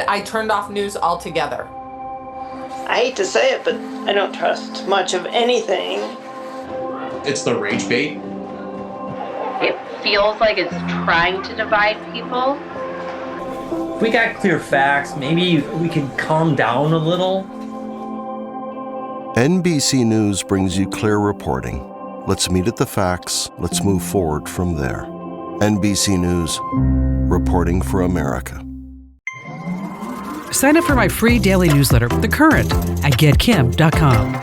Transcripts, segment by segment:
I turned off news altogether. I hate to say it, but I don't trust much of anything. It's the rage bait. It feels like it's trying to divide people. If we got clear facts, maybe we could calm down a little. NBC News brings you clear reporting. Let's meet at the facts. Let's move forward from there. NBC News, reporting for America. Sign up for my free daily newsletter, The Current, at getkim.com.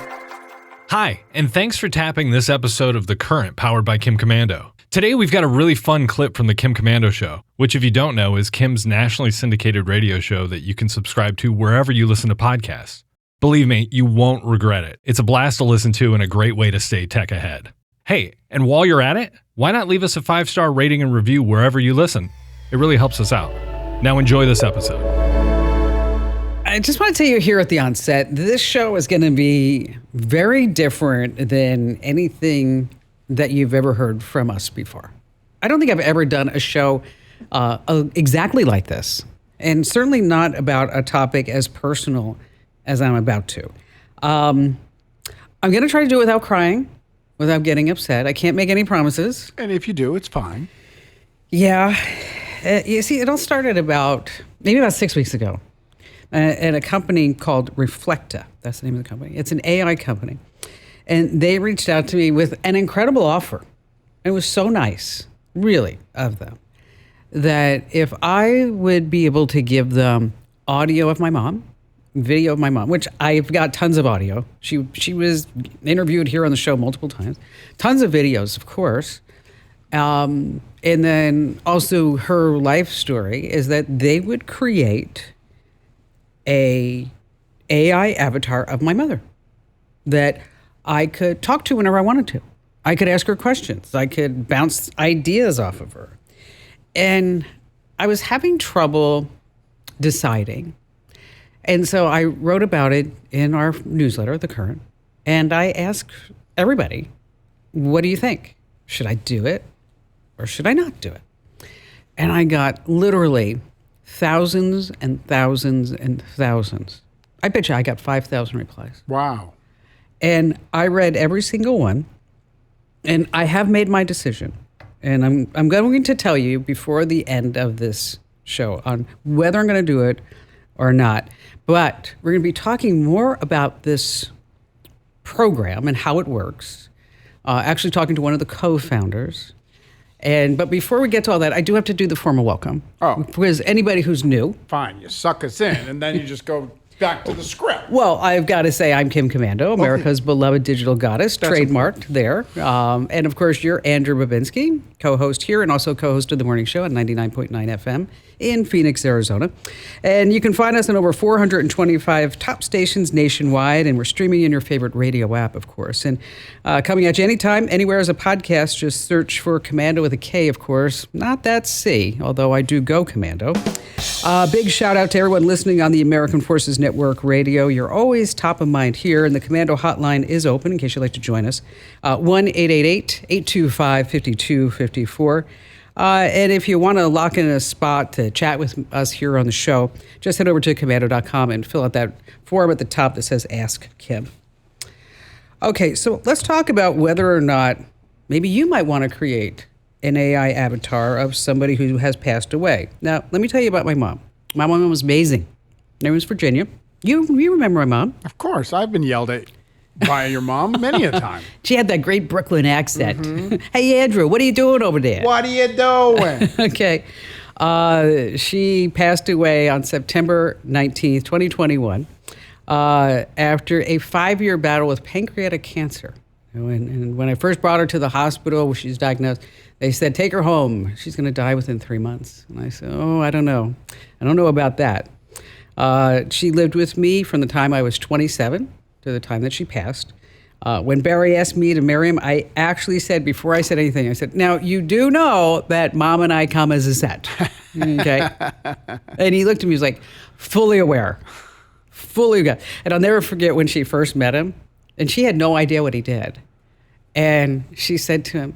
Hi, and thanks for tapping this episode of The Current, powered by Kim Komando. Today, we've got a really fun clip from The Kim Komando Show, which, if you don't know, is Kim's nationally syndicated radio show that you can subscribe to wherever you listen to podcasts. Believe me, you won't regret it. It's a blast to listen to and a great way to stay tech ahead. Hey, and while you're at it, why not leave us a 5-star rating and review wherever you listen? It really helps us out. Now enjoy this episode. I just want to tell you here at the onset, this show is going to be very different than anything that you've ever heard from us before. I don't think I've ever done a show exactly like this, and certainly not about a topic as personal as I'm about to. I'm going to try to do it without crying, without getting upset. I can't make any promises. And if you do, it's fine. Yeah. You see, it all started maybe about 6 weeks ago. At a company called Reflecta. That's the name of the company. It's an AI company. And they reached out to me with an incredible offer. It was so nice, really, of them, that if I would be able to give them audio of my mom, video of my mom, which I've got tons of audio. She was interviewed here on the show multiple times. Tons of videos, of course. And then also her life story is that they would create a AI avatar of my mother that I could talk to whenever I wanted to. I could ask her questions. I could bounce ideas off of her. And I was having trouble deciding. And so I wrote about it in our newsletter, The Current, and I asked everybody, what do you think? Should I do it or should I not do it? And I got literally thousands and thousands and thousands. I bet you I got 5,000 replies. Wow. And I read every single one, and I have made my decision. And I'm going to tell you before the end of this show on whether I'm going to do it or not. But we're going to be talking more about this program and how it works. Actually talking to one of the co-founders. But before we get to all that, I do have to do the formal welcome. Oh. Because anybody who's new. Fine, you suck us in, and then you just go back to the script. Well, I've got to say I'm Kim Komando, America's beloved digital goddess, trademarked there. And of course, you're Andrew Babinski, co-host here and also co-host of the morning show on 99.9 FM in Phoenix, Arizona. And you can find us on over 425 top stations nationwide, and we're streaming in your favorite radio app, of course. And coming at you anytime, anywhere as a podcast, just search for Komando with a K, of course, not that C, although I do go Komando. Big shout out to everyone listening on the American Forces Network Radio. You're always top of mind here, and the Komando hotline is open in case you'd like to join us. 1-888-825-5254. And if you want to lock in a spot to chat with us here on the show, just head over to komando.com and fill out that form at the top that says Ask Kim. Okay, so let's talk about whether or not maybe you might want to create an AI avatar of somebody who has passed away. Now, let me tell you about my mom. My mom was amazing. Her name was Virginia. You remember my mom? Of course, I've been yelled at by your mom many a time. She had that great Brooklyn accent. Mm-hmm. Hey, Andrew, what are you doing over there? What are you doing? Okay. She passed away on September 19th, 2021, after a 5-year battle with pancreatic cancer. And when I first brought her to the hospital where she's diagnosed, they said, take her home. She's going to die within 3 months. And I said, I don't know. I don't know about that. She lived with me from the time I was 27 to the time that she passed. When Barry asked me to marry him, I actually said, before I said anything, I said, now, you do know that Mom and I come as a set. Okay? And he looked at me, he was like, fully aware. Fully aware. And I'll never forget when she first met him, and she had no idea what he did. And she said to him,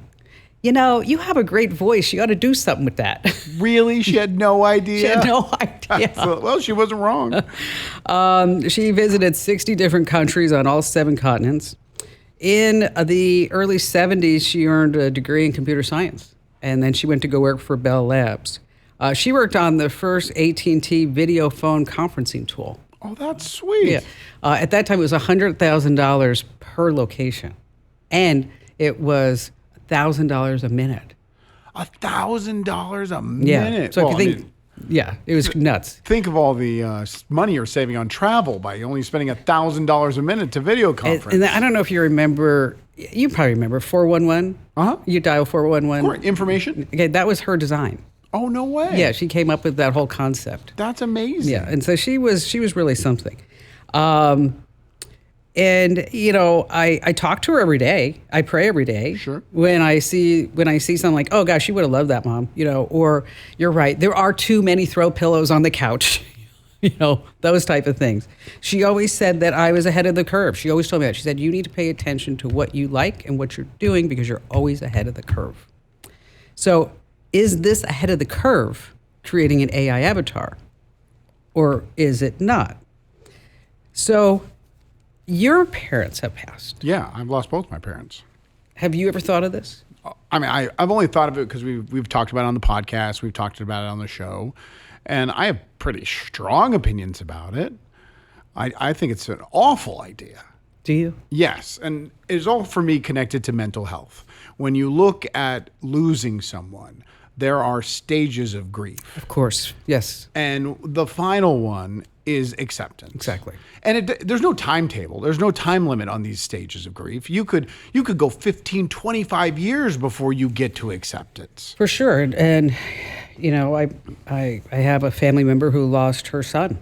you know, you have a great voice. You ought to do something with that. Really? She had no idea? She had no idea. Well, she wasn't wrong. She visited 60 different countries on all 7 continents. In the early 70s, she earned a degree in computer science, and then she went to go work for Bell Labs. She worked on the first AT&T video phone conferencing tool. Oh, that's sweet. Yeah. At that time, it was $100,000 per location, and it was $1,000 a minute. $1,000 a minute? Yeah. So if you think, yeah, it was nuts. Think of all the money you're saving on travel by only spending $1,000 a minute to video conference. And I don't know if you remember, you probably remember 411. Uh-huh. You dial 411. Information? Okay, that was her design. Oh, no way. Yeah, she came up with that whole concept. That's amazing. Yeah, and so she was really something. And you know, I talk to her every day. I pray every day. Sure. When I see something like, oh gosh, you would have loved that, Mom. You know, or you're right. There are too many throw pillows on the couch. You know, those type of things. She always said that I was ahead of the curve. She always told me that. She said, you need to pay attention to what you like and what you're doing because you're always ahead of the curve. So, is this ahead of the curve creating an AI avatar, or is it not? So, your parents have passed. Yeah, I've lost both my parents. Have you ever thought of this? I mean, I've only thought of it because we've talked about it on the podcast, we've talked about it on the show, and I have pretty strong opinions about it. I think it's an awful idea. Do you? Yes, and it's all for me connected to mental health. When you look at losing someone, there are stages of grief. Of course, yes. And the final one is acceptance. Exactly. And there's no timetable. There's no time limit on these stages of grief. You could go 15, 25 years before you get to acceptance. For sure. And you know, I have a family member who lost her son.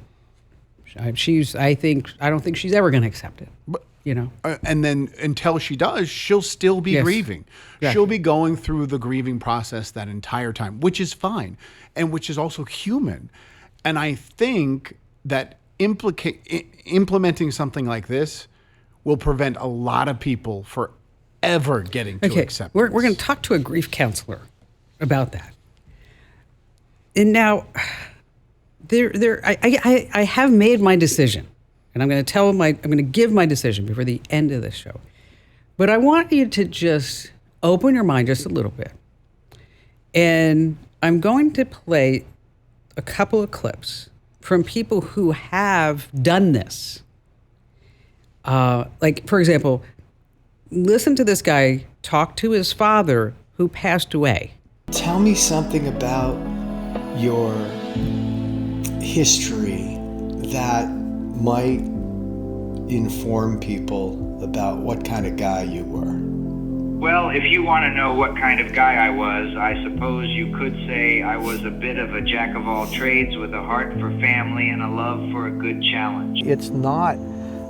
I don't think she's ever going to accept it. But, you know. And then until she does, she'll still be grieving. Exactly. She'll be going through the grieving process that entire time, which is fine and which is also human. And I think that implementing something like this will prevent a lot of people forever getting to acceptance. We're going to talk to a grief counselor about that. And now, I have made my decision, and I'm going to give my decision before the end of this show. But I want you to just open your mind just a little bit, and I'm going to play a couple of clips from people who have done this. Like, for example, listen to this guy talk to his father who passed away. Tell me something about your history that might inform people about what kind of guy you were. Well, if you want to know what kind of guy I was, I suppose you could say I was a bit of a jack of all trades with a heart for family and a love for a good challenge. It's not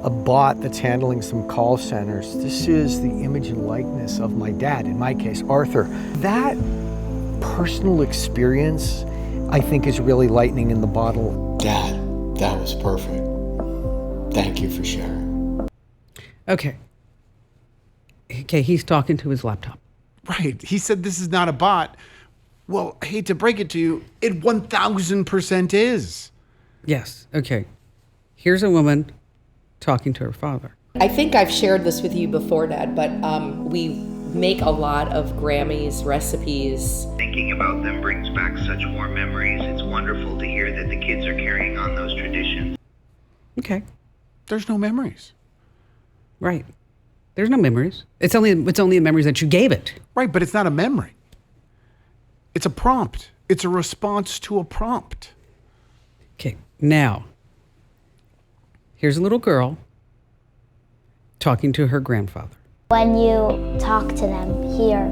a bot that's handling some call centers. This is the image and likeness of my dad, in my case, Arthur. That personal experience, I think, is really lightning in the bottle. Dad, that was perfect. Thank you for sharing. Okay, he's talking to his laptop. Right. He said this is not a bot. Well, I hate to break it to you, it 1,000% is. Yes. Okay. Here's a woman talking to her father. I think I've shared this with you before, Dad, but we make a lot of Grammy's recipes. Thinking about them brings back such warm memories. It's wonderful to hear that the kids are carrying on those traditions. Okay. There's no memories. Right. There's no memories. It's only the memories that you gave it. Right, but it's not a memory. It's a prompt. It's a response to a prompt. Okay. Now, here's a little girl talking to her grandfather. When you talk to them here,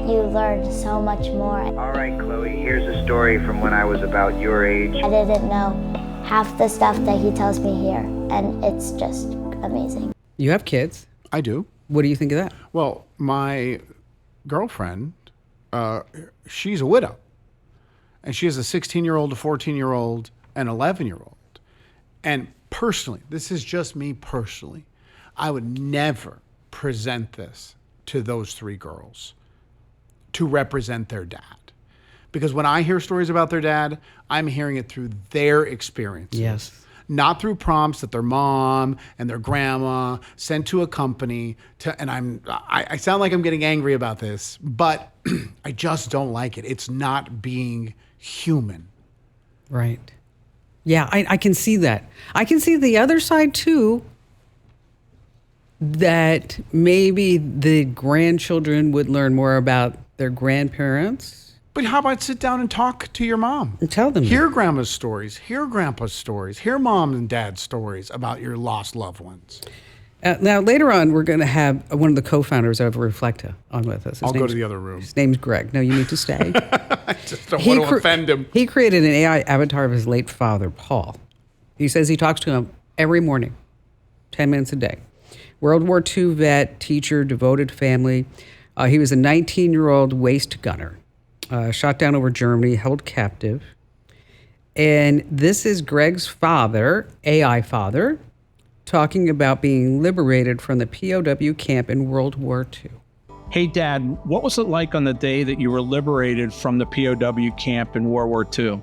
you learn so much more. All right, Chloe, here's a story from when I was about your age. I didn't know half the stuff that he tells me here, and it's just amazing. You have kids. I do. What do you think of that? Well, my girlfriend, she's a widow. And she has a 16-year-old, a 14-year-old, an 11-year-old. And personally, this is just me personally, I would never present this to those 3 girls. to represent their dad. Because when I hear stories about their dad, I'm hearing it through their experiences. Yes. Not through prompts that their mom and their grandma sent to a company and I sound like I'm getting angry about this, but I just don't like it. It's not being human. Right. Yeah, I can see that. I can see the other side too, that maybe the grandchildren would learn more about their grandparents. But how about sit down and talk to your mom? And tell them. Hear grandma's stories, hear grandpa's stories, hear mom and dad's stories about your lost loved ones. Now, later on, we're going to have one of the co-founders of Reflecta on with us. I'll go to the other room. His name's Greg. No, you need to stay. I just don't want to offend him. He created an AI avatar of his late father, Paul. He says he talks to him every morning, 10 minutes a day. World War II vet, teacher, devoted family. He was a 19-year-old waist gunner. Shot down over Germany, held captive. And this is Greg's father, AI father, talking about being liberated from the POW camp in World War II. Hey, Dad, what was it like on the day that you were liberated from the POW camp in World War II?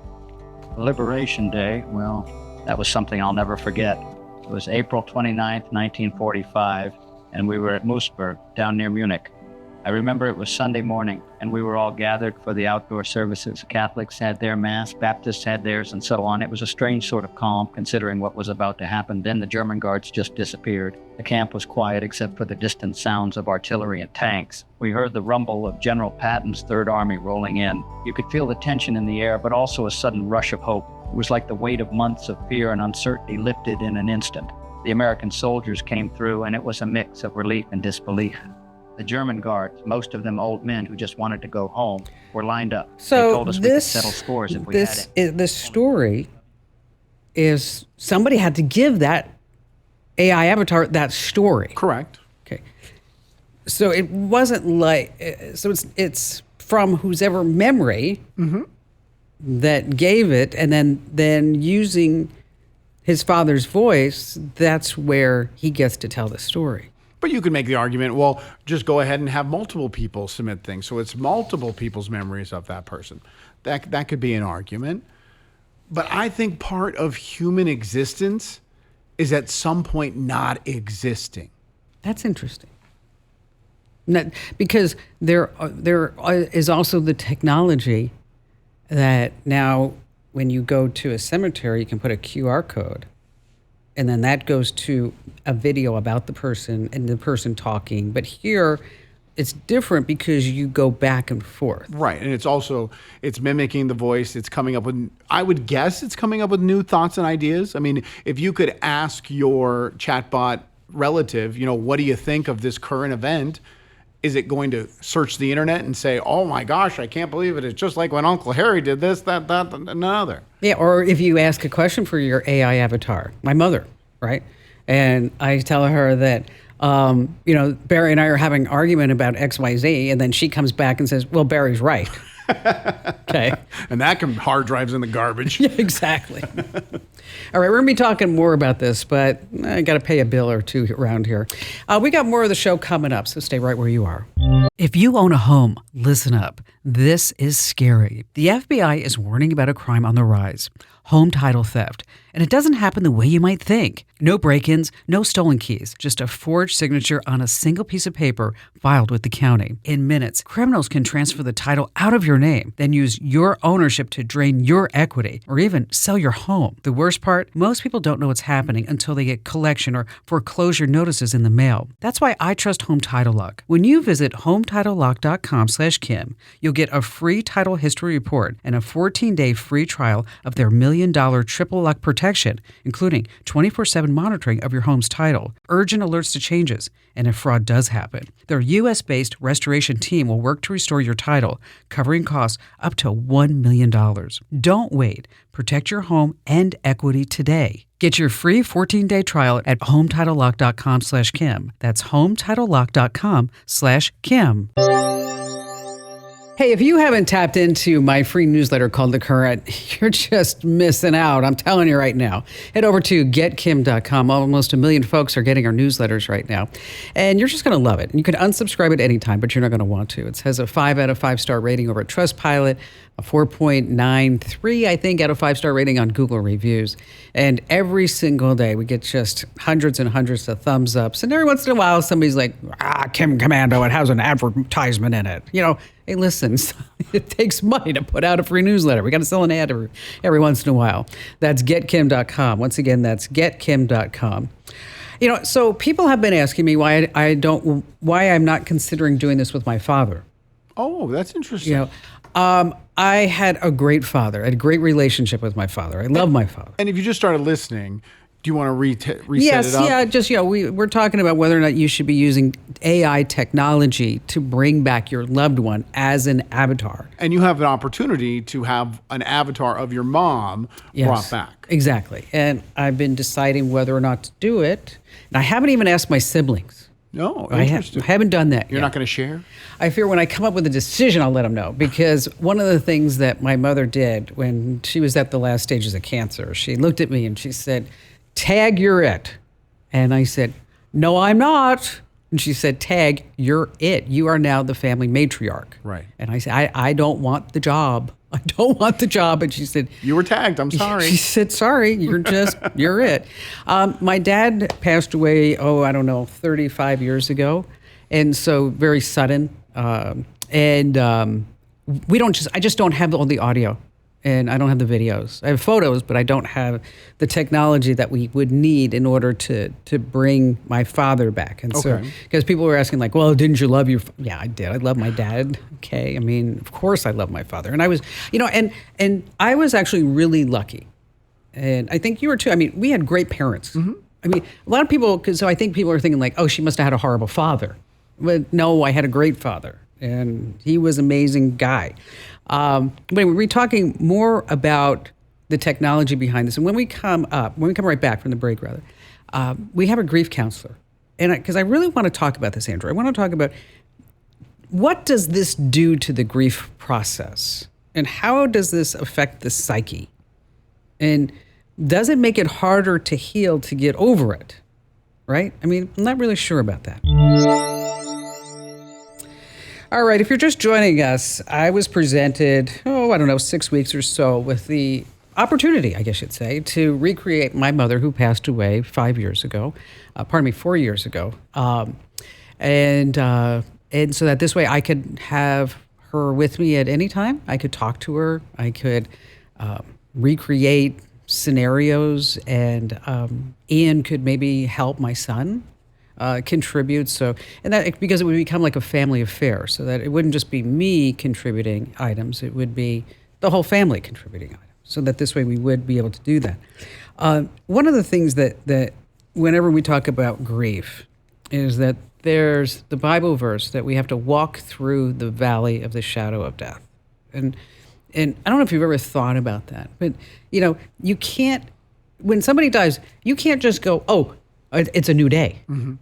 Liberation Day, well, that was something I'll never forget. It was April 29th, 1945, and we were at Moosburg, down near Munich. I remember it was Sunday morning, and we were all gathered for the outdoor services. Catholics had their mass, Baptists had theirs, and so on. It was a strange sort of calm, considering what was about to happen. Then the German guards just disappeared. The camp was quiet except for the distant sounds of artillery and tanks. We heard the rumble of General Patton's Third Army rolling in. You could feel the tension in the air, but also a sudden rush of hope. It was like the weight of months of fear and uncertainty lifted in an instant. The American soldiers came through, and it was a mix of relief and disbelief. The German guards, most of them old men who just wanted to go home, were lined up. So they told us we could settle scores if we had it. This story is somebody had to give that AI avatar that story. Correct. Okay. So it wasn't like, so it's from whose ever memory that gave it, and then using his father's voice, that's where he gets to tell the story. But you could make the argument, well, just go ahead and have multiple people submit things. So it's multiple people's memories of that person. That could be an argument. But I think part of human existence is at some point not existing. That's interesting. Because there is also the technology that now when you go to a cemetery, you can put a QR code. And then that goes to a video about the person and the person talking. But here, it's different because you go back and forth. Right. And it's mimicking the voice. It's coming up with, I would guess it's coming up with new thoughts and ideas. I mean, if you could ask your chatbot relative, what do you think of this current event? Is it going to search the internet and say, oh my gosh, I can't believe it. It's just like when Uncle Harry did this, that, and another. Yeah, or if you ask a question for your AI avatar, my mother, right? And I tell her that, Barry and I are having an argument about XYZ, and then she comes back and says, well, Barry's right. Okay. And that hard drives in the garbage. Yeah, exactly. All right, we're going to be talking more about this, but I got to pay a bill or two around here. We got more of the show coming up, so stay right where you are. If you own a home, listen up. This is scary. The FBI is warning about a crime on the rise, home title theft. And it doesn't happen the way you might think. No break-ins, no stolen keys, just a forged signature on a single piece of paper filed with the county. In minutes, criminals can transfer the title out of your name, then use your ownership to drain your equity or even sell your home. The worst part, most people don't know what's happening until they get collection or foreclosure notices in the mail. That's why I trust Home Title Lock. When you visit HometitleLock.com/Kim, you'll get a free title history report and a 14-day free trial of their $1 million triple lock protection, including 24/7 monitoring of your home's title, urgent alerts to changes, and if fraud does happen. Their U.S.-based restoration team will work to restore your title, covering costs up to $1 million. Don't wait. Protect your home and equity today. Get your free 14-day trial at HometitleLock.com/Kim. That's HometitleLock.com/Kim. Hey, if you haven't tapped into my free newsletter called The Current, you're just missing out. I'm telling you right now. Head over to getkim.com. Almost 1 million folks are getting our newsletters right now. And you're just going to love it. And you can unsubscribe at any time, but you're not going to want to. It has a 5 out of 5 star rating over at Trustpilot, a 4.93, I think, out of 5 star rating on Google Reviews. And every single day, we get just hundreds and hundreds of thumbs ups. And every once in a while, somebody's like, Kim Komando, it has an advertisement in it. You know, hey, listen, it takes money to put out a free newsletter. We got to sell an ad every once in a while. That's getkim.com. Once again, that's getkim.com. You know, so people have been asking me why I'm not considering doing this with my father. Oh, that's interesting. You know, I had a great father. I had a great relationship with my father. I love my father. And if you just started listening, do you want to reset yes, it up? Yeah, just, we're talking about whether or not you should be using AI technology to bring back your loved one as an avatar. And you have an opportunity to have an avatar of your mom brought back. Exactly. And I've been deciding whether or not to do it. And I haven't even asked my siblings. No, I interesting. haven't done that You're yet. not going to share? I fear when I come up with a decision, I'll let them know. Because one of the things that my mother did when she was at the last stages of cancer, she looked at me and she said, Tag, you're it. And I said, no, I'm not. And she said, Tag, you're it. You are now the family matriarch. Right. And I said, I don't want the job. I don't want the job. And she said, you were tagged. I'm sorry. She said, sorry, you're it. My dad passed away, 35 years ago. And so very sudden. I just don't have all the audio. And I don't have the videos. I have photos, but I don't have the technology that we would need in order to bring my father back. And so, because people were asking like, well, didn't you love your, yeah, I did. I love my dad. Okay. I mean, of course I love my father. And I was, and I was actually really lucky. And I think you were too. I mean, we had great parents. Mm-hmm. I mean, a lot of people, so I think people are thinking like, oh, she must have had a horrible father. But no, I had a great father. And he was an amazing guy. But we're talking more about the technology behind this. And when we come right back from the break, we have a grief counselor. And because I really want to talk about this, Andrew, I want to talk about what does this do to the grief process? And how does this affect the psyche? And does it make it harder to heal, to get over it? Right? I mean, I'm not really sure about that. All right, if you're just joining us, I was presented, 6 weeks or so with the opportunity, I guess you'd say, to recreate my mother who passed away 4 years ago. And so that this way I could have her with me at any time. I could talk to her. I could recreate scenarios, and Ian could maybe help my son. Contribute, and that because it would become like a family affair, so that it wouldn't just be me contributing items, it would be the whole family contributing items, so that this way we would be able to do that. One of the things that whenever we talk about grief is that there's the Bible verse that we have to walk through the valley of the shadow of death, and I don't know if you've ever thought about that, but you can't, when somebody dies, you can't just go, oh, it's a new day. Mm-hmm.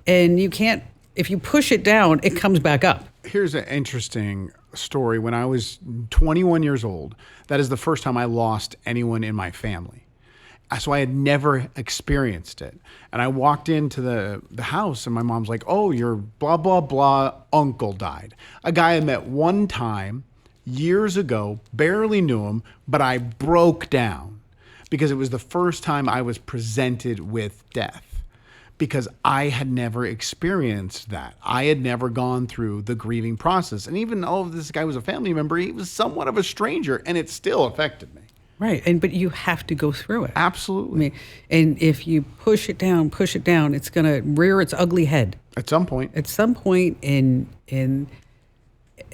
And you can't, if you push it down, it comes back up. Here's an interesting story. When I was 21 years old, that is the first time I lost anyone in my family. So I had never experienced it. And I walked into the house and my mom's like, oh, your blah, blah, blah uncle died. A guy I met one time years ago, barely knew him, but I broke down because it was the first time I was presented with death. Because I had never experienced that. I had never gone through the grieving process. And even though this guy was a family member, he was somewhat of a stranger, and it still affected me. Right, but you have to go through it. Absolutely. I mean, and if you push it down, it's going to rear its ugly head. At some point. And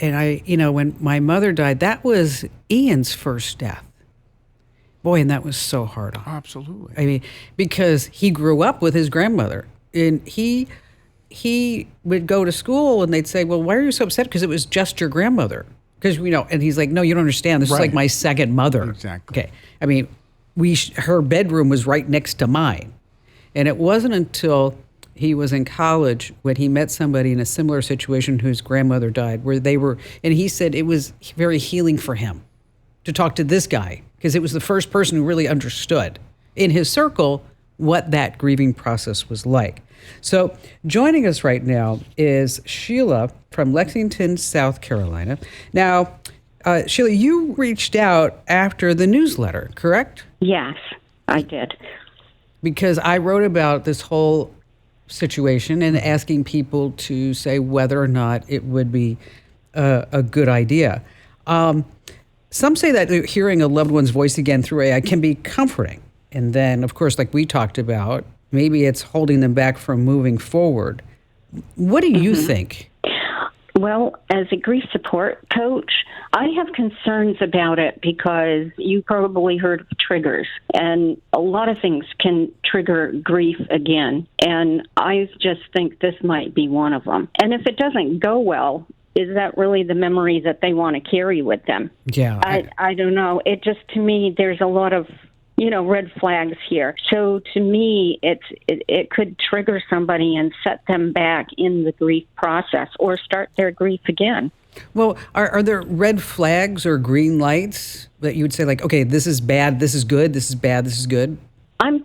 I, when my mother died, that was Ian's first death. Boy, and that was so hard on him. Absolutely. I mean, because he grew up with his grandmother, and he would go to school, and they'd say, well, why are you so upset? Because it was just your grandmother. Because, and he's like, no, you don't understand. This is like my second mother. Exactly. Okay. I mean, her bedroom was right next to mine. And it wasn't until he was in college when he met somebody in a similar situation whose grandmother died, where they were, and he said it was very healing for him to talk to this guy because it was the first person who really understood in his circle what that grieving process was like. So joining us right now is Sheila from Lexington, South Carolina. Now, Sheila, you reached out after the newsletter, correct? Yes, I did. Because I wrote about this whole situation and asking people to say whether or not it would be a good idea. Some say that hearing a loved one's voice again through AI can be comforting. And then, of course, like we talked about, maybe it's holding them back from moving forward. What do you think? Well, as a grief support coach, I have concerns about it because you probably heard of triggers, and a lot of things can trigger grief again. And I just think this might be one of them. And if it doesn't go well, is that really the memory that they want to carry with them? Yeah. I don't know. It just, to me, there's a lot of red flags here. So to me, it could trigger somebody and set them back in the grief process or start their grief again. Well, are there red flags or green lights that you would say, like, okay, this is bad, this is good, this is bad, this is good?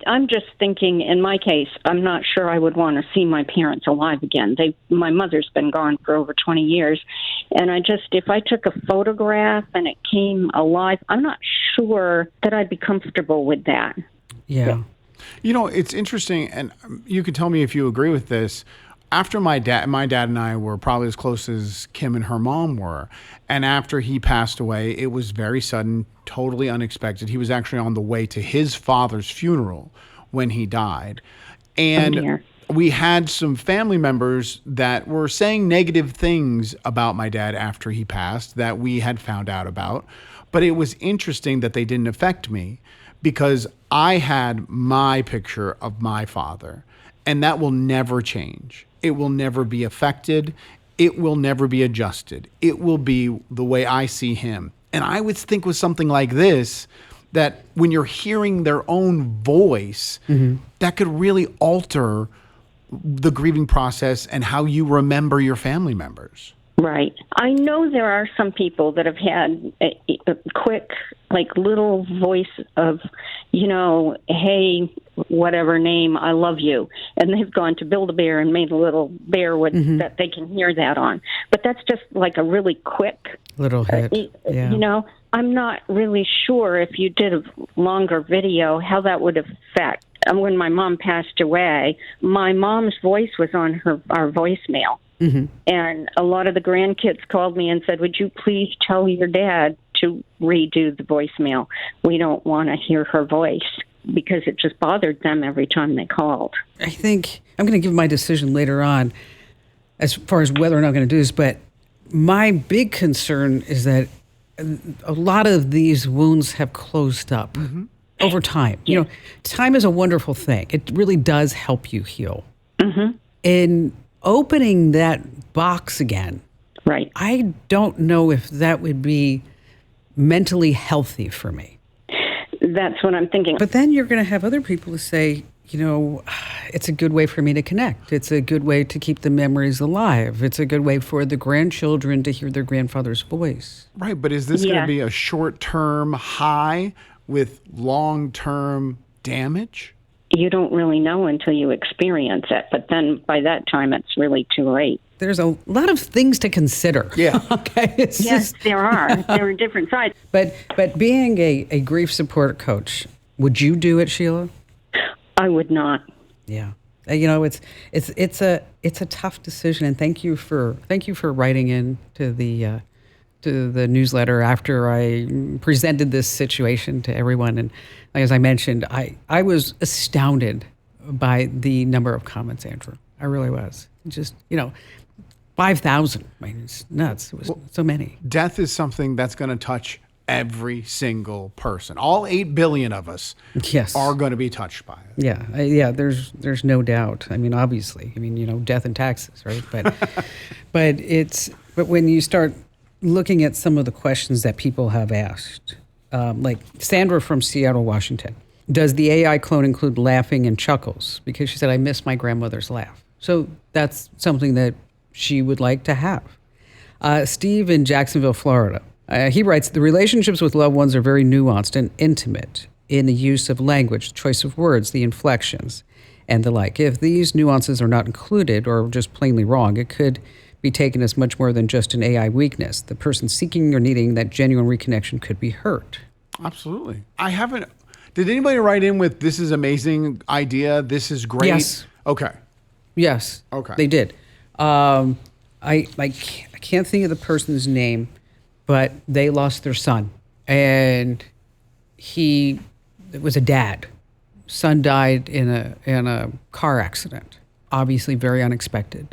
I'm just thinking, in my case, I'm not sure I would want to see my parents alive again. My mother's been gone for over 20 years, and if I took a photograph and it came alive, I'm not sure that I'd be comfortable with that. Yeah. It's interesting, and you could tell me if you agree with this. After my dad and I were probably as close as Kim and her mom were. And after he passed away, it was very sudden, totally unexpected. He was actually on the way to his father's funeral when he died. And we had some family members that were saying negative things about my dad after he passed that we had found out about. But it was interesting that they didn't affect me because I had my picture of my father, and that will never change. It will never be affected. It will never be adjusted. It will be the way I see him. And I would think with something like this, that when you're hearing their own voice, that could really alter the grieving process and how you remember your family members. Right. I know there are some people that have had a quick, little voice of, hey, whatever name, I love you. And they've gone to Build-A-Bear and made a little bear that they can hear that on. But that's just like a really quick little hit. Yeah. I'm not really sure if you did a longer video, how that would affect. When my mom passed away, my mom's voice was on our voicemail. And a lot of the grandkids called me and said, would you please tell your dad to redo the voicemail? We don't want to hear her voice, because it just bothered them every time they called. I think I'm going to give my decision later on as far as whether or not I'm going to do this, but my big concern is that a lot of these wounds have closed up over time. Time is a wonderful thing. It really does help you heal. And opening that box again, right? I don't know if that would be mentally healthy for me. That's what I'm thinking. But then you're going to have other people who say, it's a good way for me to connect. It's a good way to keep the memories alive. It's a good way for the grandchildren to hear their grandfather's voice. Right, but is this going to be a short-term high with long-term damage? You don't really know until you experience it, but then by that time, it's really too late. There's a lot of things to consider. Yeah. Okay. There are. There are different sides. But being a grief support coach, would you do it, Sheila? I would not. Yeah. It's a tough decision, and thank you for writing in to the newsletter after I presented this situation to everyone. And as I mentioned, I was astounded by the number of comments, Andrew. I really was. Just 5,000. I mean, it's nuts. It was so many. Death is something that's going to touch every single person. All 8 billion of us are going to be touched by it. Yeah. There's no doubt. I mean, obviously. I mean, death and taxes, right? But but when you start looking at some of the questions that people have asked, like Sandra from Seattle, Washington, does the AI clone include laughing and chuckles? Because she said, I miss my grandmother's laugh. So that's something that she would like to have. Steve in Jacksonville, Florida. He writes, the relationships with loved ones are very nuanced and intimate in the use of language, choice of words, the inflections, and the like. If these nuances are not included or just plainly wrong, it could be taken as much more than just an AI weakness. The person seeking or needing that genuine reconnection could be hurt. Absolutely. Did anybody write in with, this is amazing idea, this is great? Yes. Okay. Yes. Okay. They did. I can't think of the person's name, but they lost their son. And he was a dad. Son died in a car accident. Obviously very unexpected.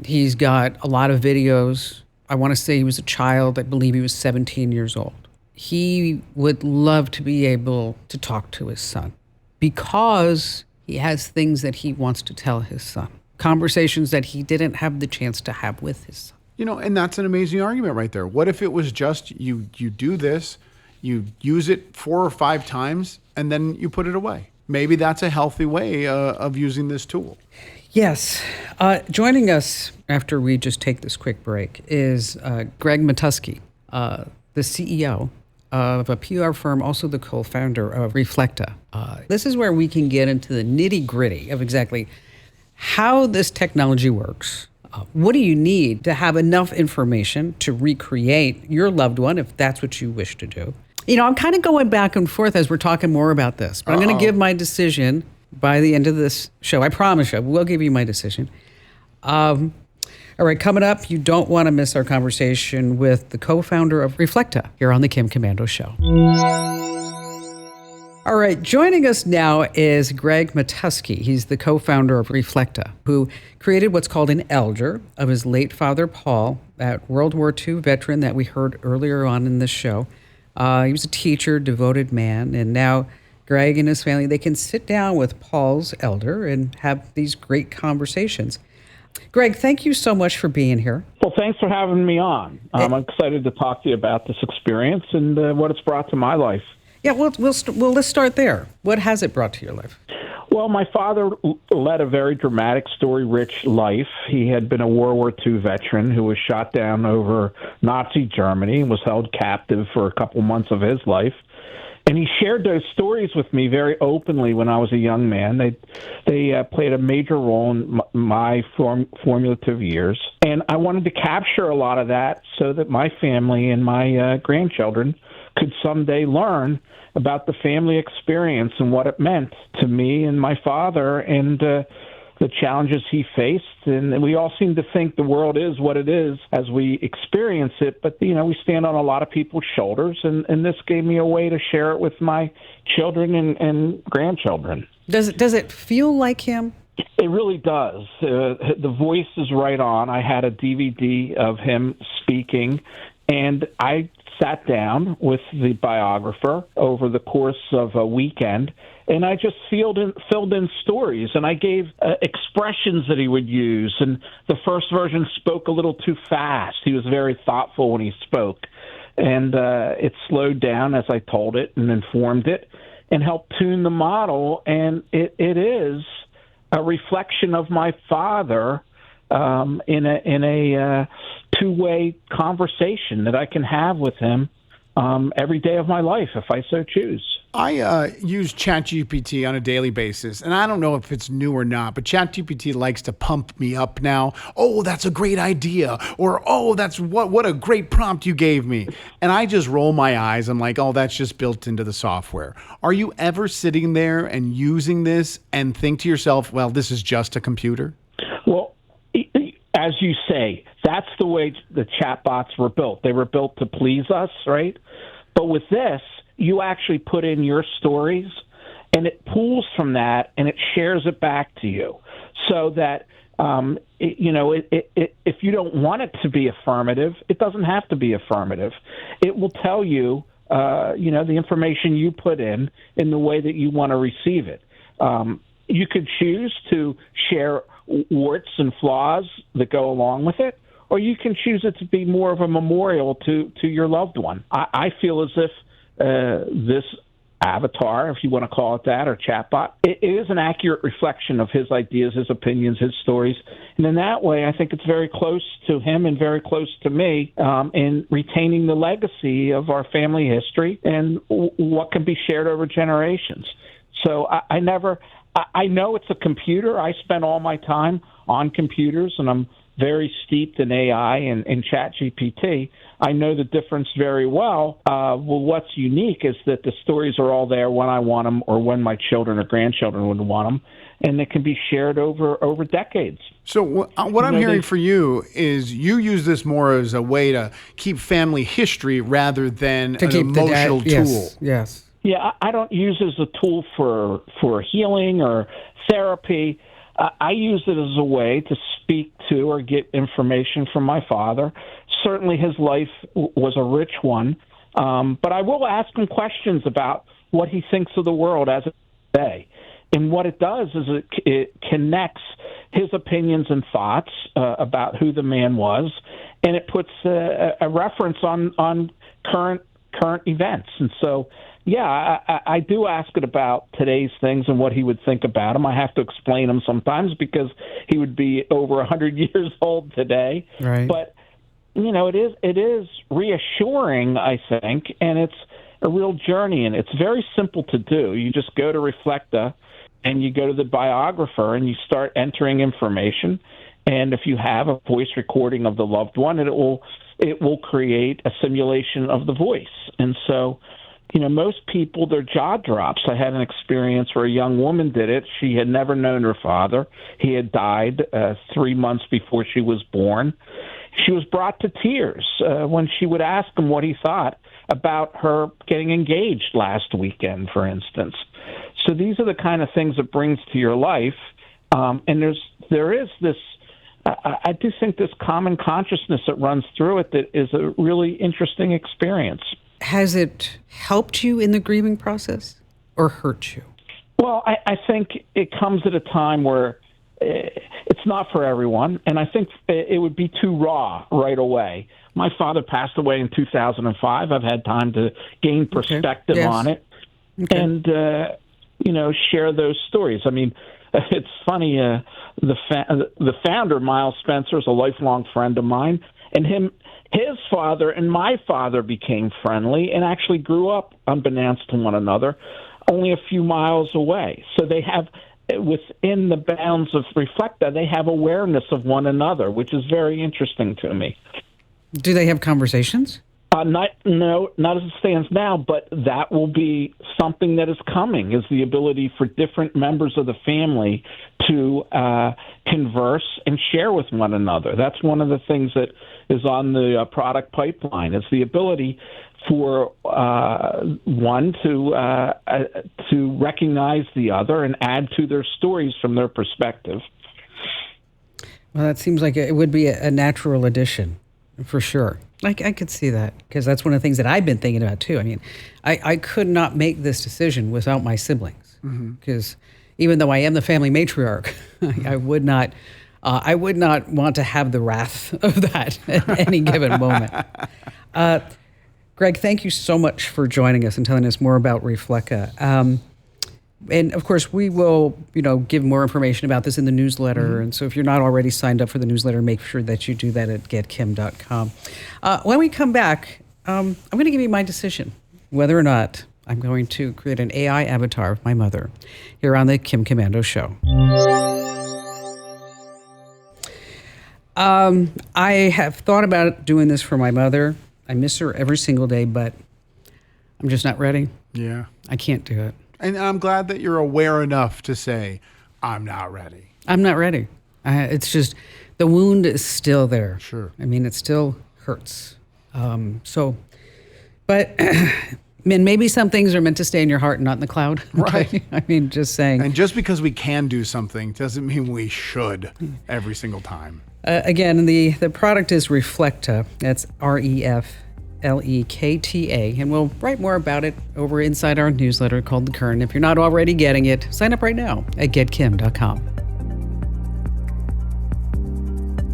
He's got a lot of videos. I want to say he was a child. I believe he was 17 years old. He would love to be able to talk to his son because he has things that he wants to tell his son, conversations that he didn't have the chance to have with his son. You know, and that's an amazing argument right there. What if it was just you do this, you use it 4 or 5 times, and then you put it away? Maybe that's a healthy way of using this tool. Yes. Joining us after we just take this quick break is Greg Matusky, the CEO of a PR firm, also the co-founder of Reflecta. This is where we can get into the nitty-gritty of exactly how this technology works. What do you need to have enough information to recreate your loved one, if that's what you wish to do? You know, I'm kind of going back and forth as we're talking more about this, but I'm going to give my decision by the end of this show. I promise you, I will give you my decision. All right, coming up, you don't want to miss our conversation with the co-founder of Reflecta here on the Kim Komando Show. All right, joining us now is Greg Matusky. He's the co-founder of Reflecta, who created what's called an elder of his late father, Paul, that World War II veteran that we heard earlier on in this show. He was a teacher, devoted man, and now Greg and his family, they can sit down with Paul's elder and have these great conversations. Greg, thank you so much for being here. Well, thanks for having me on. I'm excited to talk to you about this experience and what it's brought to my life. Yeah, well, let's start there. What has it brought to your life? Well, my father led a very dramatic, story-rich life. He had been a World War II veteran who was shot down over Nazi Germany and was held captive for a couple months of his life. And he shared those stories with me very openly when I was a young man. They played a major role in my formative years. And I wanted to capture a lot of that so that my family and my grandchildren could someday learn about the family experience and what it meant to me and my father and the challenges he faced. And we all seem to think the world is what it is as we experience it. But, you know, we stand on a lot of people's shoulders, and this gave me a way to share it with my children and grandchildren. Does it feel like him? It really does. The voice is right on. I had a DVD of him speaking, and I sat down with the biographer over the course of a weekend, and I just filled in stories, and I gave expressions that he would use. And the first version spoke a little too fast. He was very thoughtful when he spoke, and it slowed down as I told it and informed it and helped tune the model. And it is a reflection of my father in a two-way conversation that I can have with him every day of my life if I so choose. I use ChatGPT on a daily basis, and I don't know if it's new or not, but ChatGPT likes to pump me up now. Oh, that's a great idea. Or, oh, that's what a great prompt you gave me. And I just roll my eyes. I'm like, oh, that's just built into the software. Are you ever sitting there and using this and think to yourself, well, this is just a computer? Well, as you say, that's the way the chatbots were built. They were built to please us, right? But with this, you actually put in your stories, and it pulls from that, and it shares it back to you so that, if you don't want it to be affirmative, it doesn't have to be affirmative. It will tell you, the information you put in the way that you want to receive it. You could choose to share warts and flaws that go along with it, or you can choose it to be more of a memorial to your loved one. I feel as if this avatar, if you want to call it that, or chatbot. It is an accurate reflection of his ideas, his opinions, his stories. And in that way, I think it's very close to him and very close to me in retaining the legacy of our family history and what can be shared over generations. So I know it's a computer. I spend all my time on computers, and I'm very steeped in AI and ChatGPT. I know the difference very well. What's unique is that the stories are all there when I want them or when my children or grandchildren would want them, and they can be shared over decades. So what I'm hearing for you is you use this more as a way to keep family history rather than an emotional tool. Yes. Yeah, I don't use it as a tool for healing or therapy. I use it as a way to speak to or get information from my father. Certainly his life was a rich one, but I will ask him questions about what he thinks of the world as of today. And what it does is it connects his opinions and thoughts about who the man was, and it puts a reference on current events. And so, yeah, I do ask it about today's things and what he would think about them. I have to explain them sometimes because he would be over 100 years old today. Right. But, it is reassuring, I think, and it's a real journey, and it's very simple to do. You just go to Reflecta, and you go to the biographer, and you start entering information. And if you have a voice recording of the loved one, it will create a simulation of the voice. And so, most people, their jaw drops. I had an experience where a young woman did it. She had never known her father. He had died 3 months before she was born. She was brought to tears when she would ask him what he thought about her getting engaged last weekend, for instance. So these are the kind of things it brings to your life. And there is this, I do think this common consciousness that runs through it that is a really interesting experience. Has it helped you in the grieving process or hurt you? Well, I think it comes at a time where it's not for everyone, and I think it would be too raw right away. My father passed away in 2005. I've had time to gain perspective on it and, share those stories. I mean, it's funny, the founder, Miles Spencer, is a lifelong friend of mine, and his father and my father became friendly and actually grew up unbeknownst to one another only a few miles away. So they have, within the bounds of Reflecta, they have awareness of one another, which is very interesting to me. Do they have conversations? Not as it stands now, but that will be something that is coming, is the ability for different members of the family to converse and share with one another. That's one of the things that is on the product pipeline, is the ability for one to recognize the other and add to their stories from their perspective. Well, that seems like it would be a natural addition, for sure. I could see that, because that's one of the things that I've been thinking about too. I mean, I could not make this decision without my siblings, because even though I am the family matriarch, I would not want to have the wrath of that at any given moment. Greg, thank you so much for joining us and telling us more about Reflecta. And of course, we will, give more information about this in the newsletter. And so if you're not already signed up for the newsletter, make sure that you do that at getkim.com. When we come back, I'm going to give you my decision, whether or not I'm going to create an AI avatar of my mother here on the Kim Komando Show. I have thought about doing this for my mother. I miss her every single day, but I'm just not ready. Yeah. I can't do it. And I'm glad that you're aware enough to say, I'm not ready. I'm not ready. It's just, the wound is still there. Sure. I mean, it still hurts. But maybe some things are meant to stay in your heart and not in the cloud. Right. I mean, just saying. And just because we can do something doesn't mean we should every single time. Again, the product is Reflecta. That's Reflekta. And we'll write more about it over inside our newsletter called The Current. If you're not already getting it, sign up right now at getkim.com.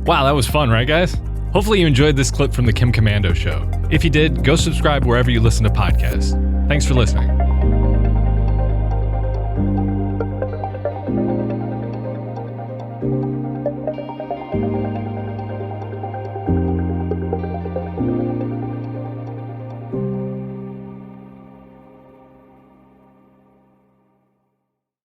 Wow, that was fun, right, guys? Hopefully you enjoyed this clip from the Kim Komando Show. If you did, go subscribe wherever you listen to podcasts. Thanks for listening.